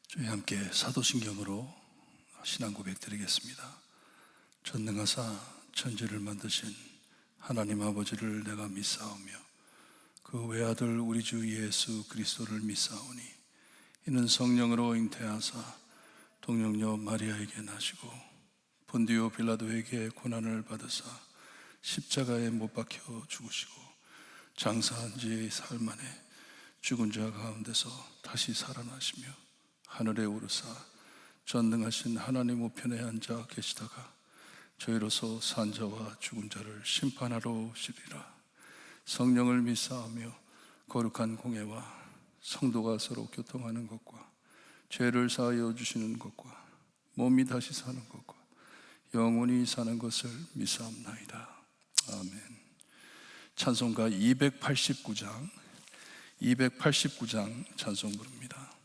저희 함께 사도신경으로 신앙 고백 드리겠습니다. 전능하사 천지를 만드신 하나님 아버지를 내가 믿사오며 그 외아들 우리 주 예수 그리스도를 믿사오니 이는 성령으로 잉태하사 동정녀 마리아에게 나시고 본디오 빌라도에게 고난을 받으사 십자가에 못 박혀 죽으시고 장사한 지 사흘 만에 죽은 자 가운데서 다시 살아나시며 하늘에 오르사 전능하신 하나님 우편에 앉아 계시다가 저희로서 산 자와 죽은 자를 심판하러 오시리라. 성령을 믿사오며 거룩한 공회와 성도가 서로 교통하는 것과 죄를 사하여 주시는 것과 몸이 다시 사는 것과 영원히 사는 것을 믿사옵나이다. 아멘. 찬송가 289장 찬송 부릅니다.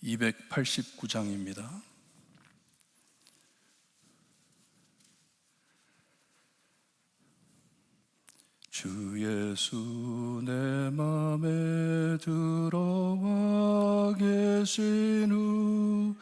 289장입니다. 주 예수 내 맘에 들어와 계신 후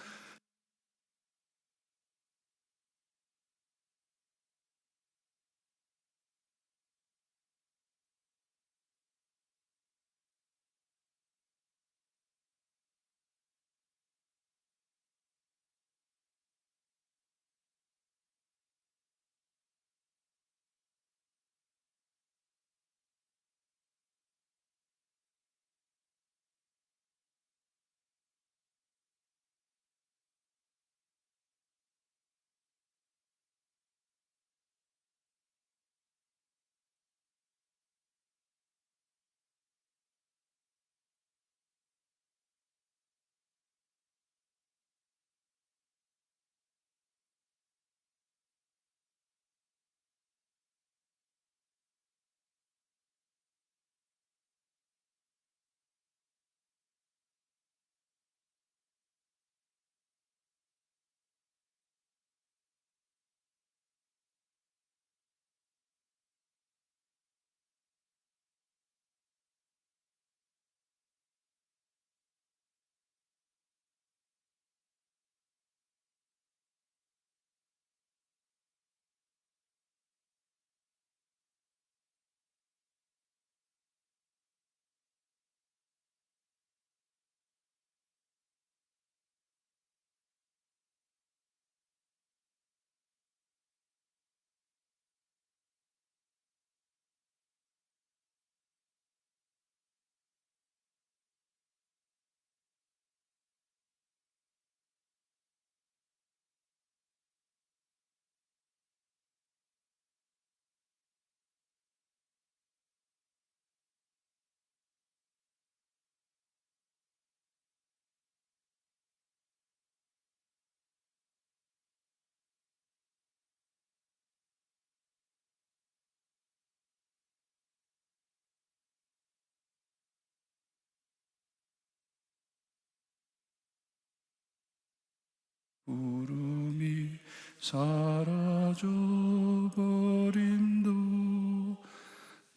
구름이 사라져 버림도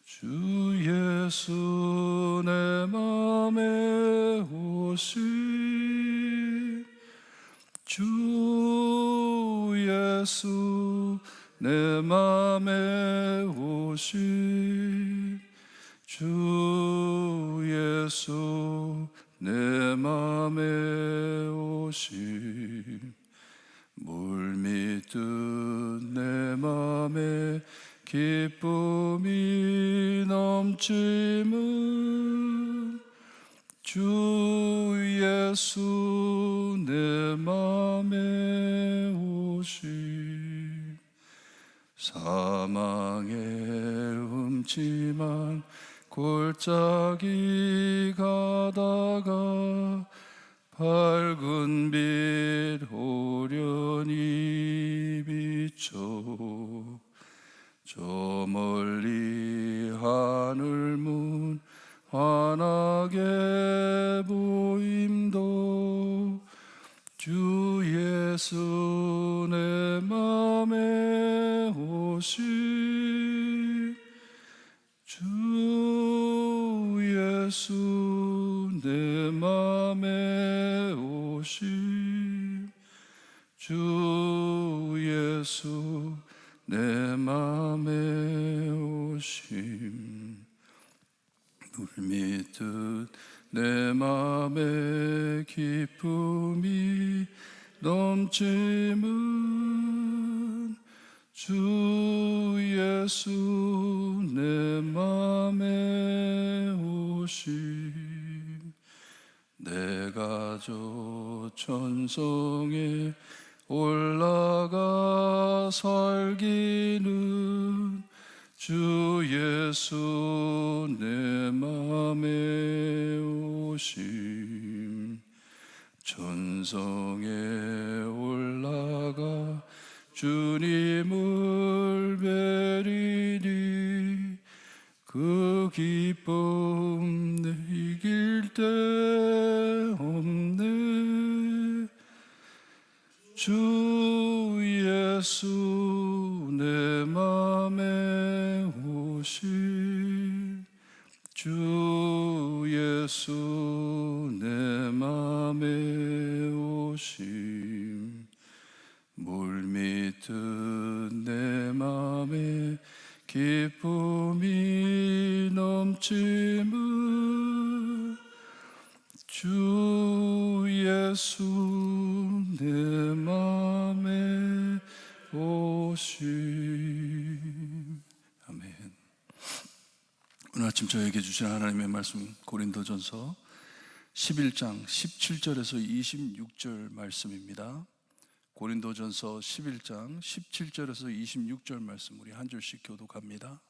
주 예수 내 맘에 오신 주 예수 내 맘에 오신 주 예수 내 맘에 오신 물밀듯 내 맘에 기쁨이 넘치는 주 예수 내 맘에 오신 사망의 음침한 골짜기 가다가 밝은 빛 호련히 비춰 저 멀리 하늘문 환하게 보임도 주 예수 내 맘에 오신 주 예수 내 맘에 오심 주 예수 내 맘에 오심 물밀듯 내 맘에 기쁨이 넘치는 주 예수 내 맘에 오심 내가 저 천성에 올라가 살기는 주 예수 내 맘에 오심 천성에 올라가 주님을 뵈리니 그 기쁨 내 이길 데 없네 주 예수 내 맘에 오심 주 예수 내 맘에 오심 물밀듯 내 맘에 기쁨이 넘치는 주 예수 내 맘에 오심 아멘. 오늘 아침 저에게 주신 하나님의 말씀 고린도전서 11장 17절에서 26절 말씀입니다. 고린도전서 11장 17절에서 26절 말씀 우리 한 줄씩 교독합니다.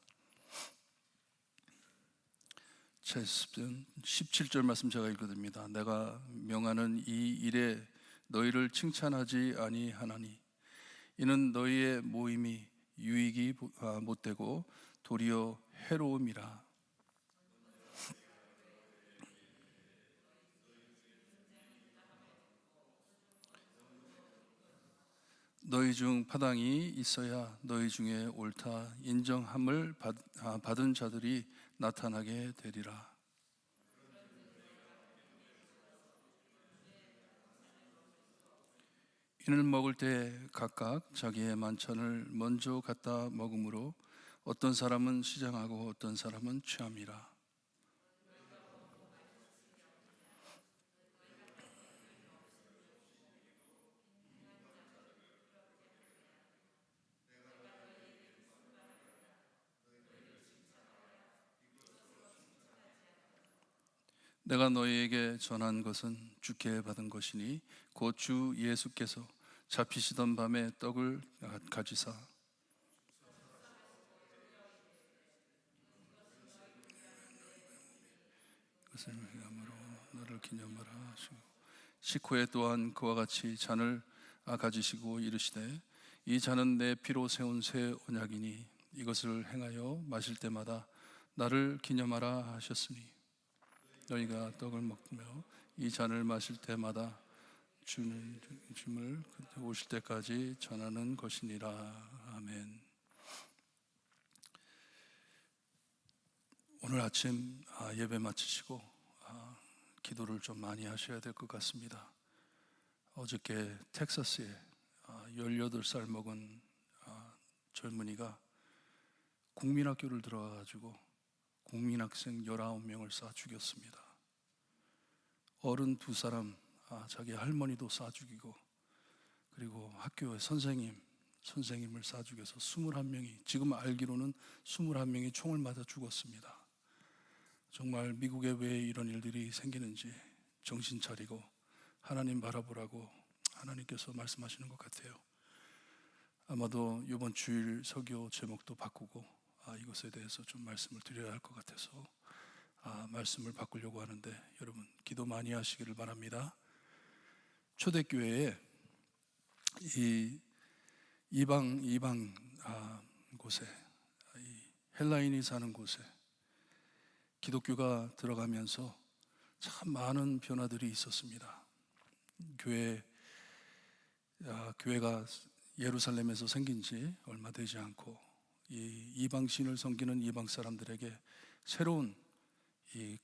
17절 말씀 제가 읽어드립니다. 내가 명하는 이 일에 너희를 칭찬하지 아니하나니 이는 너희의 모임이 유익이 못되고 도리어 해로움이라. 너희 중 파당이 있어야 너희 중에 옳다 인정함을 받은 자들이 나타나게 되리라. 이를 먹을 때 각각 자기의 만찬을 먼저 갖다 먹으므로 어떤 사람은 시장하고 어떤 사람은 취함이라. 내가 너희에게 전한 것은 주께 받은 것이니 곧 주 예수께서 잡히시던 밤에 떡을 가지사 그것을 기념으로 너를 기념하라 하시고 식후에 또한 그와 같이 잔을 가지시고 이르시되 이 잔은 내 피로 세운 새 언약이니 이것을 행하여 마실 때마다 나를 기념하라 하셨으니 너희가 떡을 먹으며 이 잔을 마실 때마다 주는 주님을 오실 때까지 전하는 것이니라. 아멘. 오늘 아침 예배 마치시고 기도를 좀 많이 하셔야 될 것 같습니다. 어저께 텍사스에 18살 먹은 젊은이가 국민학교를 들어가가지고 국민학생 19명을 쏴 죽였습니다. 어른 2사람, 자기 할머니도 쏴 죽이고, 그리고 학교의 선생님을 쏴 죽여서 21명이, 지금 알기로는 21명이 총을 맞아 죽었습니다. 정말 미국에 왜 이런 일들이 생기는지 정신 차리고 하나님 바라보라고 하나님께서 말씀하시는 것 같아요. 아마도 이번 주일 설교 제목도 바꾸고 이것에 대해서 좀 말씀을 드려야 할 것 같아서 말씀을 바꾸려고 하는데 여러분 기도 많이 하시기를 바랍니다. 초대교회에 이 이방 곳에 헬라인이 사는 곳에 기독교가 들어가면서 참 많은 변화들이 있었습니다. 교회가 예루살렘에서 생긴 지 얼마 되지 않고 이 이방신을 섬기는 이방 사람들에게 새로운 이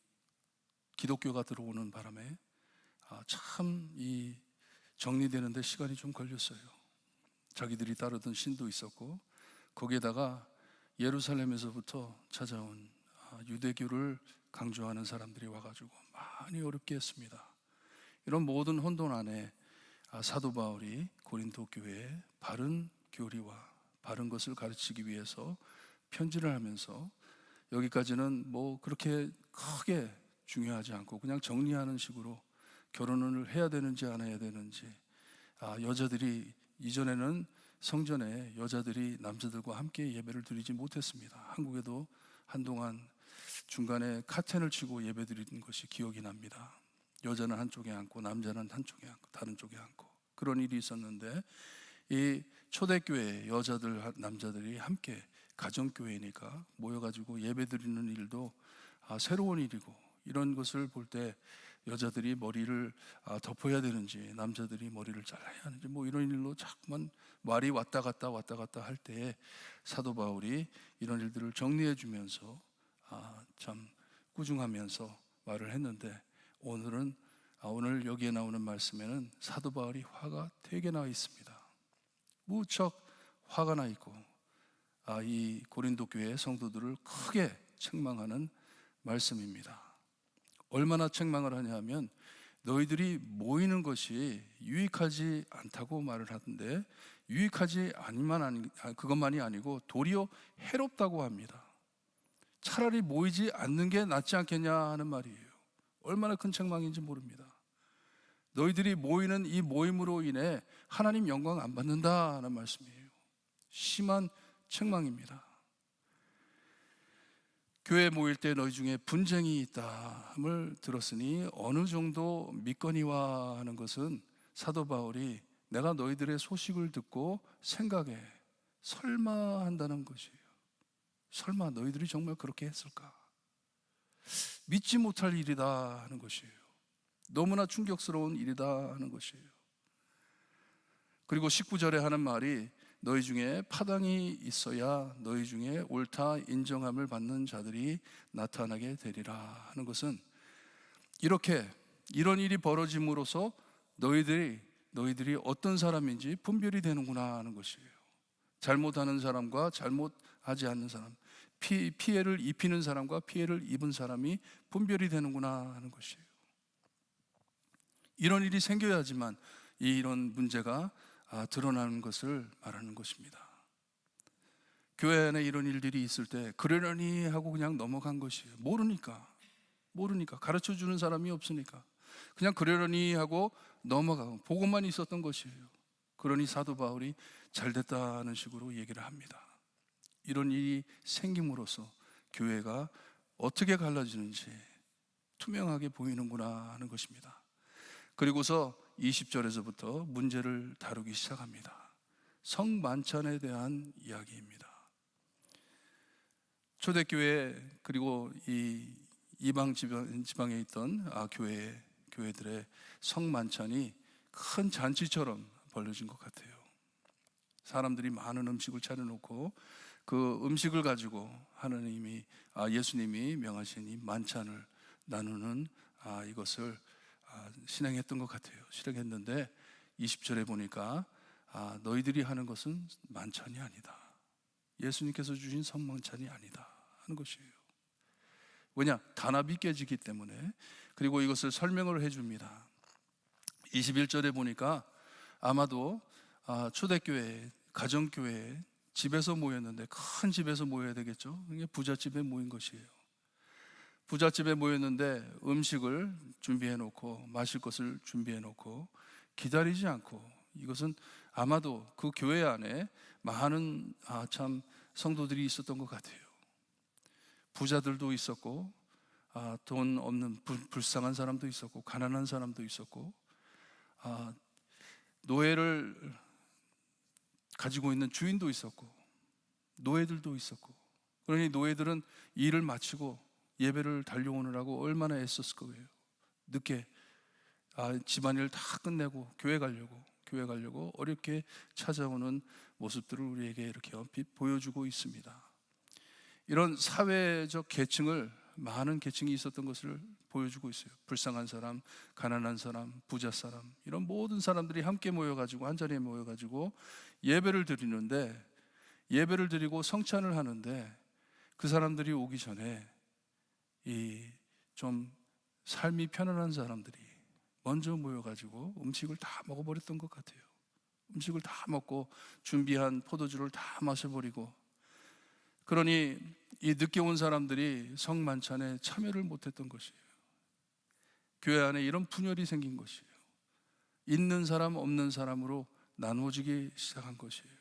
기독교가 들어오는 바람에 참 이 정리되는데 시간이 좀 걸렸어요. 자기들이 따르던 신도 있었고 거기에다가 예루살렘에서부터 찾아온 유대교를 강조하는 사람들이 와가지고 많이 어렵게 했습니다. 이런 모든 혼돈 안에 사도 바울이 고린도 교회에 바른 교리와 바른 것을 가르치기 위해서 편지를 하면서, 여기까지는 뭐 그렇게 크게 중요하지 않고 그냥 정리하는 식으로 결혼을 해야 되는지 안 해야 되는지, 여자들이 이전에는 성전에 여자들이 남자들과 함께 예배를 드리지 못했습니다. 한국에도 한동안 중간에 카텐을 치고 예배 드리는 것이 기억이 납니다. 여자는 한쪽에 앉고 남자는 한쪽에 앉고 다른 쪽에 앉고 그런 일이 있었는데, 이 초대교회 여자들 남자들이 함께 가정교회니까 모여가지고 예배 드리는 일도 새로운 일이고, 이런 것을 볼 때 여자들이 머리를 덮어야 되는지 남자들이 머리를 잘라야 하는지 뭐 이런 일로 자꾸만 말이 왔다 갔다 할 때에 사도 바울이 이런 일들을 정리해 주면서 참 꾸중하면서 말을 했는데, 오늘 여기에 나오는 말씀에는 사도 바울이 화가 되게 나 있습니다. 무척 화가 나 있고 이 고린도 교회 성도들을 크게 책망하는 말씀입니다. 얼마나 책망을 하냐면, 너희들이 모이는 것이 유익하지 않다고 말을 하던데, 유익하지 그것만이 아니고 도리어 해롭다고 합니다. 차라리 모이지 않는 게 낫지 않겠냐 하는 말이에요. 얼마나 큰 책망인지 모릅니다. 너희들이 모이는 이 모임으로 인해 하나님 영광 안 받는다는 말씀이에요. 심한 책망입니다. 교회 모일 때 너희 중에 분쟁이 있다함을 들었으니 어느 정도 믿거니와 하는 것은 사도 바울이 내가 너희들의 소식을 듣고 생각해 설마 한다는 것이에요. 설마 너희들이 정말 그렇게 했을까? 믿지 못할 일이다 하는 것이에요. 너무나 충격스러운 일이다 하는 것이에요. 그리고 19절에 하는 말이 너희 중에 파당이 있어야 너희 중에 옳다 인정함을 받는 자들이 나타나게 되리라 하는 것은, 이런 일이 벌어짐으로써 너희들이 어떤 사람인지 분별이 되는구나 하는 것이에요. 잘못하는 사람과 잘못하지 않는 사람, 피해를 입히는 사람과 피해를 입은 사람이 분별이 되는구나 하는 것이에요. 이런 일이 생겨야지만 이런 문제가 드러나는 것을 말하는 것입니다. 교회 안에 이런 일들이 있을 때 그러려니 하고 그냥 넘어간 것이에요. 모르니까 가르쳐 주는 사람이 없으니까 그냥 그러려니 하고 넘어가고 보고만 있었던 것이에요. 그러니 사도 바울이 잘됐다는 식으로 얘기를 합니다. 이런 일이 생김으로써 교회가 어떻게 갈라지는지 투명하게 보이는구나 하는 것입니다. 그리고서 20절에서부터 문제를 다루기 시작합니다. 성만찬에 대한 이야기입니다. 초대교회 그리고 이 이방 지방에 있던 교회들의 성만찬이 큰 잔치처럼 벌어진 것 같아요. 사람들이 많은 음식을 차려놓고 그 음식을 가지고 예수님이 명하신 이 만찬을 나누는 이것을 실행했던 것 같아요. 실행했는데 20절에 보니까 너희들이 하는 것은 만찬이 아니다. 예수님께서 주신 성만찬이 아니다 하는 것이에요. 왜냐? 단합이 깨지기 때문에. 그리고 이것을 설명을 해줍니다. 21절에 보니까 아마도 초대교회, 가정교회 집에서 모였는데, 큰 집에서 모여야 되겠죠. 이게 부잣집에 모인 것이에요. 부잣집에 모였는데 음식을 준비해 놓고 마실 것을 준비해 놓고 기다리지 않고, 이것은 아마도 그 교회 안에 많은 참 성도들이 있었던 것 같아요. 부자들도 있었고 돈 없는 불쌍한 사람도 있었고 가난한 사람도 있었고 노예를 가지고 있는 주인도 있었고 노예들도 있었고, 그러니 노예들은 일을 마치고 예배를 달려오느라고 얼마나 애썼을 거예요. 늦게 집안일 다 끝내고 교회 가려고 어렵게 찾아오는 모습들을 우리에게 이렇게 얼핏 보여주고 있습니다. 이런 사회적 계층을 많은 계층이 있었던 것을 보여주고 있어요. 불쌍한 사람, 가난한 사람, 부자 사람, 이런 모든 사람들이 함께 모여가지고 한 자리에 모여가지고 예배를 드리는데, 예배를 드리고 성찬을 하는데, 그 사람들이 오기 전에 이 좀 삶이 편안한 사람들이 먼저 모여가지고 음식을 다 먹어버렸던 것 같아요. 음식을 다 먹고 준비한 포도주를 다 마셔버리고, 그러니 이 늦게 온 사람들이 성만찬에 참여를 못했던 것이에요. 교회 안에 이런 분열이 생긴 것이에요. 있는 사람 없는 사람으로 나누어지기 시작한 것이에요.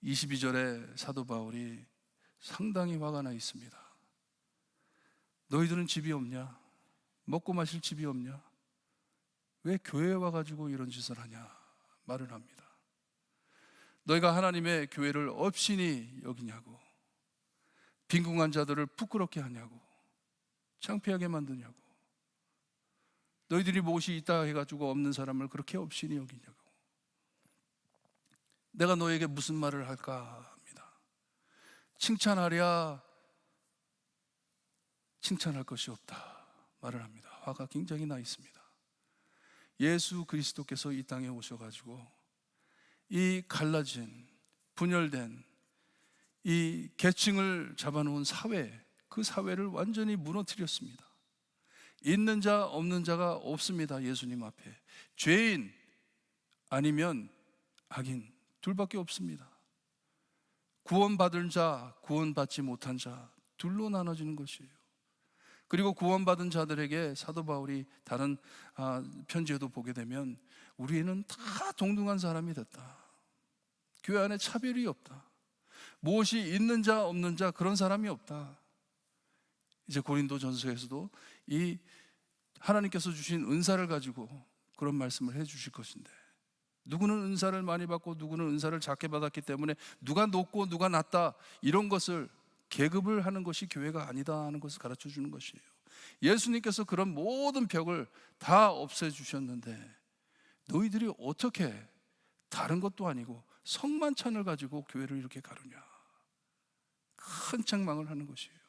22절에 사도 바울이 상당히 화가 나 있습니다. 너희들은 집이 없냐? 먹고 마실 집이 없냐? 왜 교회에 와가지고 이런 짓을 하냐? 말을 합니다. 너희가 하나님의 교회를 업신이 여기냐고, 빈궁한 자들을 부끄럽게 하냐고, 창피하게 만드냐고, 너희들이 무엇이 있다 해가지고 없는 사람을 그렇게 업신이 여기냐고, 내가 너에게 무슨 말을 할까 합니다. 칭찬하랴, 칭찬할 것이 없다 말을 합니다. 화가 굉장히 나 있습니다. 예수 그리스도께서 이 땅에 오셔가지고 이 갈라진, 분열된 이 계층을 잡아놓은 사회, 그 사회를 완전히 무너뜨렸습니다. 있는 자 없는 자가 없습니다. 예수님 앞에 죄인 아니면 악인 둘밖에 없습니다. 구원받은 자, 구원받지 못한 자 둘로 나눠지는 것이에요. 그리고 구원받은 자들에게 사도 바울이 다른 편지에도 보게 되면 우리는 다 동등한 사람이 됐다. 교회 안에 차별이 없다. 무엇이 있는 자 없는 자 그런 사람이 없다. 이제 고린도전서에서도 이 하나님께서 주신 은사를 가지고 그런 말씀을 해 주실 것인데, 누구는 은사를 많이 받고 누구는 은사를 작게 받았기 때문에 누가 높고 누가 낮다 이런 것을 계급을 하는 것이 교회가 아니다 하는 것을 가르쳐 주는 것이에요. 예수님께서 그런 모든 벽을 다 없애 주셨는데 너희들이 어떻게 다른 것도 아니고 성만찬을 가지고 교회를 이렇게 가르냐, 큰 책망을 하는 것이에요.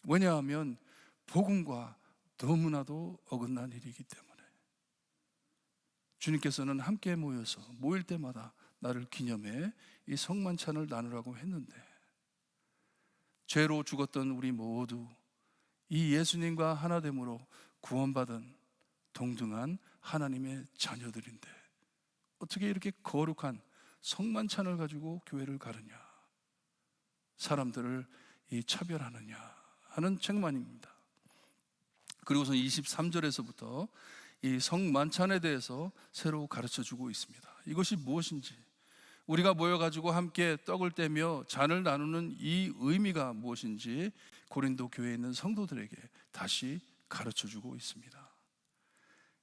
왜냐하면 복음과 너무나도 어긋난 일이기 때문에. 주님께서는 함께 모여서 모일 때마다 나를 기념해 이 성만찬을 나누라고 했는데, 죄로 죽었던 우리 모두 이 예수님과 하나됨으로 구원받은 동등한 하나님의 자녀들인데 어떻게 이렇게 거룩한 성만찬을 가지고 교회를 가르냐, 사람들을 이 차별하느냐 하는 책망입니다. 그리고서 23절에서부터 이 성만찬에 대해서 새로 가르쳐주고 있습니다. 이것이 무엇인지, 우리가 모여가지고 함께 떡을 떼며 잔을 나누는 이 의미가 무엇인지 고린도 교회에 있는 성도들에게 다시 가르쳐주고 있습니다.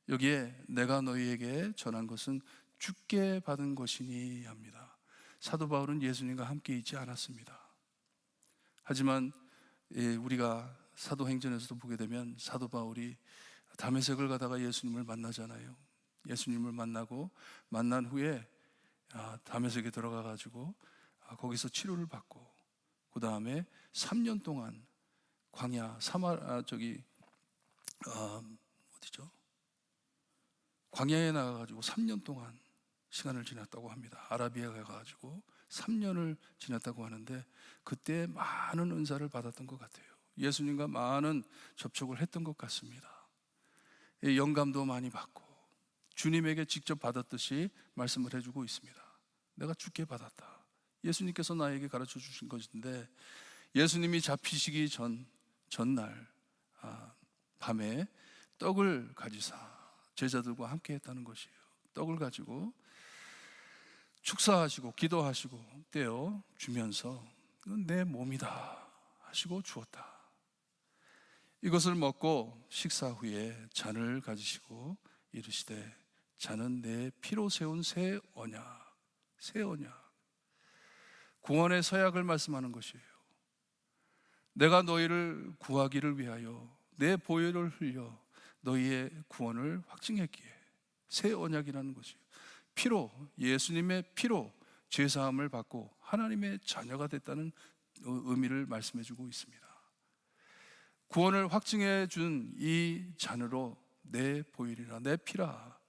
여기에 내가 너희에게 전한 것은 주께 받은 것이니 합니다. 사도 바울은 예수님과 함께 있지 않았습니다. 하지만 우리가 사도행전에서도 보게 되면 사도 바울이 다메섹을 가다가 예수님을 만나잖아요. 예수님을 만난 후에 다메섹에 들어가 가지고 거기서 치료를 받고, 그 다음에 3년 동안 광야 어디죠? 광야에 나가가지고 3년 동안 시간을 지났다고 합니다. 아라비아에 가가지고 3년을 지냈다고 하는데 그때 많은 은사를 받았던 것 같아요. 예수님과 많은 접촉을 했던 것 같습니다. 영감도 많이 받고 주님에게 직접 받았듯이 말씀을 해주고 있습니다. 내가 주께 받았다. 예수님께서 나에게 가르쳐 주신 것인데, 예수님이 잡히시기 전날 밤에 떡을 가지사 제자들과 함께 했다는 것이에요. 떡을 가지고 축사하시고 기도하시고 떼어 주면서 이건 내 몸이다 하시고 주었다. 이것을 먹고 식사 후에 잔을 가지시고 이르시되 잔은 내 피로 세운 새 언약, 새 언약, 구원의 서약을 말씀하는 것이에요. 내가 너희를 구하기를 위하여 내 보혈을 흘려 너희의 구원을 확증했기에 새 언약이라는 것이에요. 피로, 예수님의 피로 죄사함을 받고 하나님의 자녀가 됐다는 의미를 말씀해 주고 있습니다. 구원을 확증해 준 이 잔으로 내 보혈이라, 내 피라,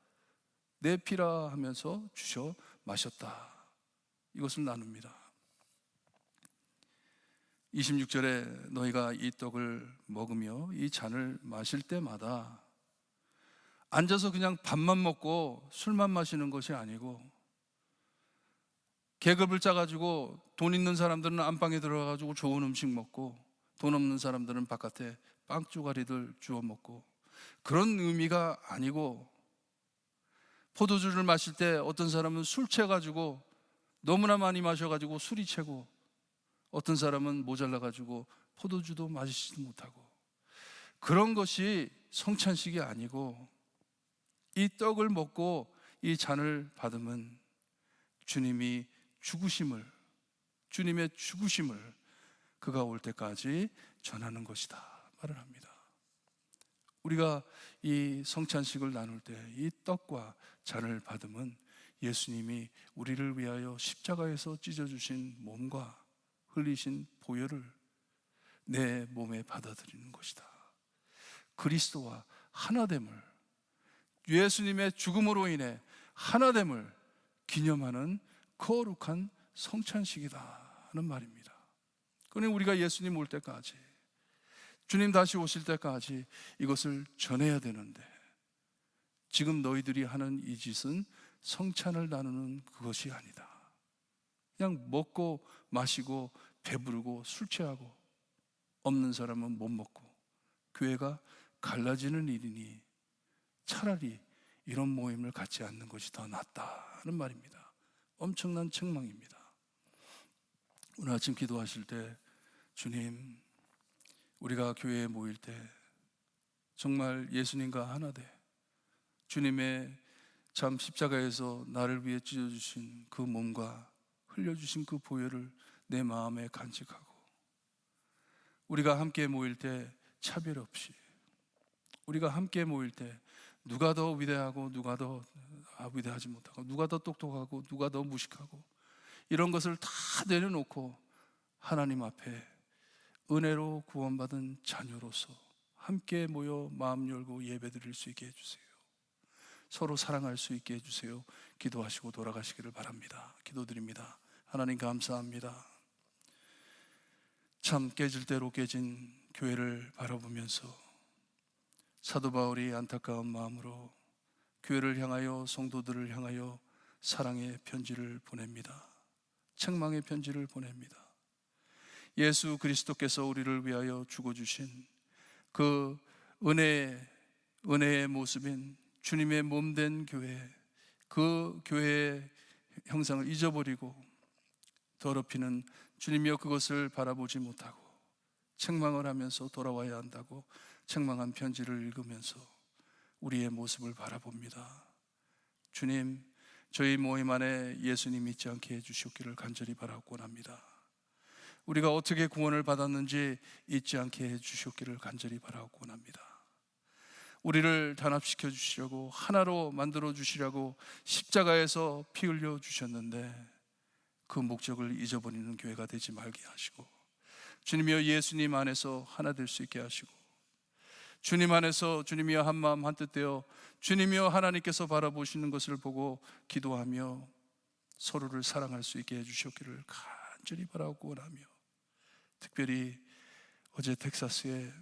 내 피라 하면서 주셔 마셨다. 이것을 나눕니다. 26절에 너희가 이 떡을 먹으며 이 잔을 마실 때마다 앉아서 그냥 밥만 먹고 술만 마시는 것이 아니고, 계급을 짜가지고 돈 있는 사람들은 안방에 들어가가지고 좋은 음식 먹고, 돈 없는 사람들은 바깥에 빵 쪼가리들 주워 먹고, 그런 의미가 아니고, 포도주를 마실 때 어떤 사람은 술 취해가지고 너무나 많이 마셔가지고 술이 채고, 어떤 사람은 모자라가지고 포도주도 마시지도 못하고, 그런 것이 성찬식이 아니고, 이 떡을 먹고 이 잔을 받으면 주님의 죽으심을 그가 올 때까지 전하는 것이다 말을 합니다. 우리가 이 성찬식을 나눌 때 이 떡과 잔을 받으면 예수님이 우리를 위하여 십자가에서 찢어주신 몸과 흘리신 보혈을 내 몸에 받아들이는 것이다. 그리스도와 하나됨을, 예수님의 죽음으로 인해 하나됨을 기념하는 거룩한 성찬식이다 하는 말입니다. 그러니 우리가 예수님 올 때까지, 주님 다시 오실 때까지 이것을 전해야 되는데, 지금 너희들이 하는 이 짓은 성찬을 나누는 그것이 아니다. 그냥 먹고 마시고 배부르고 술 취하고, 없는 사람은 못 먹고 교회가 갈라지는 일이니 차라리 이런 모임을 갖지 않는 것이 더 낫다는 말입니다. 엄청난 책망입니다. 오늘 아침 기도하실 때, 주님, 우리가 교회에 모일 때 정말 예수님과 하나 돼 주님의 참 십자가에서 나를 위해 찢어주신 그 몸과 흘려주신 그 보혈을 내 마음에 간직하고, 우리가 함께 모일 때 차별 없이, 우리가 함께 모일 때 누가 더 위대하고 누가 더 위대하지 못하고, 누가 더 똑똑하고 누가 더 무식하고, 이런 것을 다 내려놓고 하나님 앞에 은혜로 구원받은 자녀로서 함께 모여 마음 열고 예배드릴 수 있게 해주세요. 서로 사랑할 수 있게 해주세요. 기도하시고 돌아가시기를 바랍니다. 기도드립니다. 하나님 감사합니다. 참 깨질 대로 깨진 교회를 바라보면서 사도 바울이 안타까운 마음으로 교회를 향하여, 성도들을 향하여 사랑의 편지를 보냅니다. 책망의 편지를 보냅니다. 예수 그리스도께서 우리를 위하여 죽어주신 그 은혜의 모습인 주님의 몸된 교회, 그 교회의 형상을 잊어버리고 더럽히는 주님이여 그것을 바라보지 못하고 책망을 하면서 돌아와야 한다고 책망한 편지를 읽으면서 우리의 모습을 바라봅니다. 주님, 저희 모임 안에 예수님 잊지 않게 해주시기를 간절히 바라고 원합니다. 우리가 어떻게 구원을 받았는지 잊지 않게 해주시기를 간절히 바라고 원합니다. 우리를 단합시켜 주시려고, 하나로 만들어 주시려고 십자가에서 피 흘려 주셨는데 그 목적을 잊어버리는 교회가 되지 말게 하시고, 주님이여 예수님 안에서 하나 될 수 있게 하시고, 주님 안에서 주님이여 한마음 한뜻 되어 주님이여 하나님께서 바라보시는 것을 보고 기도하며 서로를 사랑할 수 있게 해주셨기를 간절히 바라고 원하며, 특별히 어제 텍사스에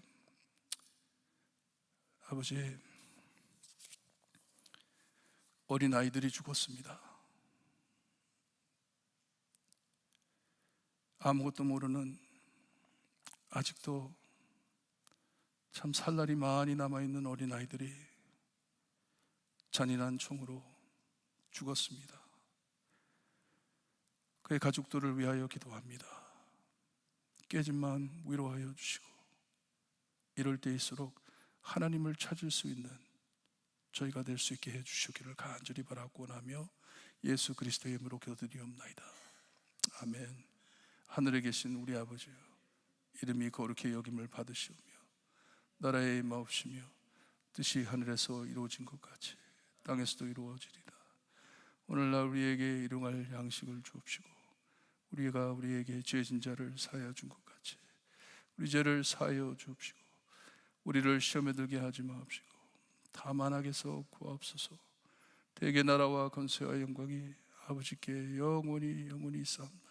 아버지 어린 아이들이 죽었습니다. 아무것도 모르는, 아직도 참 살날이 많이 남아있는 어린 아이들이 잔인한 총으로 죽었습니다. 그의 가족들을 위하여 기도합니다. 깨진 마음 위로하여 주시고, 이럴 때일수록 하나님을 찾을 수 있는 저희가 될 수 있게 해주시기를 간절히 바라고 원하며 예수 그리스도의 이름으로 기도드리옵나이다. 아멘. 하늘에 계신 우리 아버지여, 이름이 거룩히 여김을 받으시오며 나라의 임하옵시며 뜻이 하늘에서 이루어진 것 같이 땅에서도 이루어지리라. 오늘날 우리에게 일용할 양식을 주옵시고 우리가 우리에게 죄진 자를 사하여 준 것 같이 우리 죄를 사하여 주옵시고 우리를 시험에 들게 하지 마옵시고 다만 악에서 구하옵소서. 대개 나라와 권세와 영광이 아버지께 영원히 있사옵나이다.